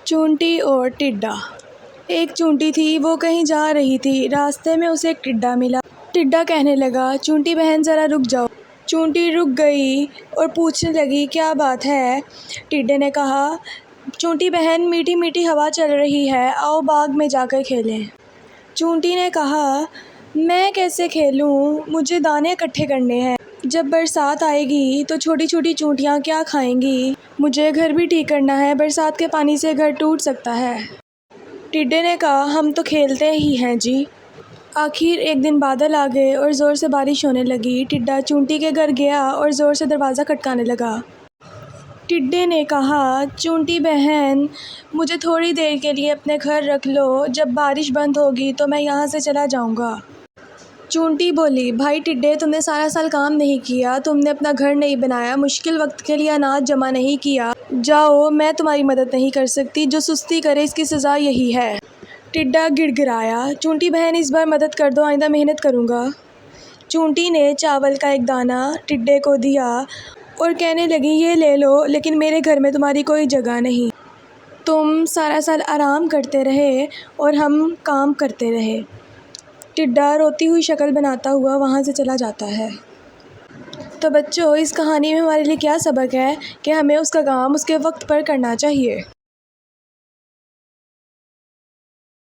چونٹی اور ٹڈا۔ ایک چونٹی تھی، وہ کہیں جا رہی تھی۔ راستے میں اسے ایک ٹڈا ملا۔ ٹڈا کہنے لگا، چونٹی بہن ذرا رک جاؤ۔ چونٹی رک گئی اور پوچھنے لگی، کیا بات ہے؟ ٹڈے نے کہا، چونٹی بہن میٹھی میٹھی ہوا چل رہی ہے، آؤ باغ میں جا کر کھیلیں۔ چونٹی نے کہا، میں کیسے کھیلوں؟ مجھے دانے اکٹھے کرنے ہیں۔ جب برسات آئے گی تو چھوٹی چھوٹی چونٹیاں کیا کھائیں گی؟ مجھے گھر بھی ٹھیک کرنا ہے، برسات کے پانی سے گھر ٹوٹ سکتا ہے۔ ٹڈے نے کہا، ہم تو کھیلتے ہی ہیں جی۔ آخر ایک دن بادل آ گئے اور زور سے بارش ہونے لگی۔ ٹڈا چونٹی کے گھر گیا اور زور سے دروازہ کھٹکانے لگا۔ ٹڈے نے کہا، چونٹی بہن، مجھے تھوڑی دیر کے لیے اپنے گھر رکھ لو، جب بارش بند ہوگی تو میں یہاں سے چلا جاؤں گا۔ چونٹی بولی، بھائی ٹڈے، تم نے سارا سال کام نہیں کیا، تم نے اپنا گھر نہیں بنایا، مشکل وقت کے لیے اناج جمع نہیں کیا، جاؤ، میں تمہاری مدد نہیں کر سکتی، جو سستی کرے اس کی سزا یہی ہے۔ ٹڈا گڑ گڑایا، چونٹی بہن اس بار مدد کر دو، آئندہ محنت کروں گا۔ چونٹی نے چاول کا ایک دانہ ٹڈے کو دیا اور کہنے لگی، یہ لے لو، لیکن میرے گھر میں تمہاری کوئی جگہ نہیں۔ تم سارا سال آرام کرتے رہے اور ہم کام کرتے رہے۔ ٹڈا روتی ہوئی شکل بناتا ہوا وہاں سے چلا جاتا ہے۔ تو بچوں، اس کہانی میں ہمارے لیے کیا سبق ہے کہ ہمیں اس کا کام اس کے وقت پر کرنا چاہیے۔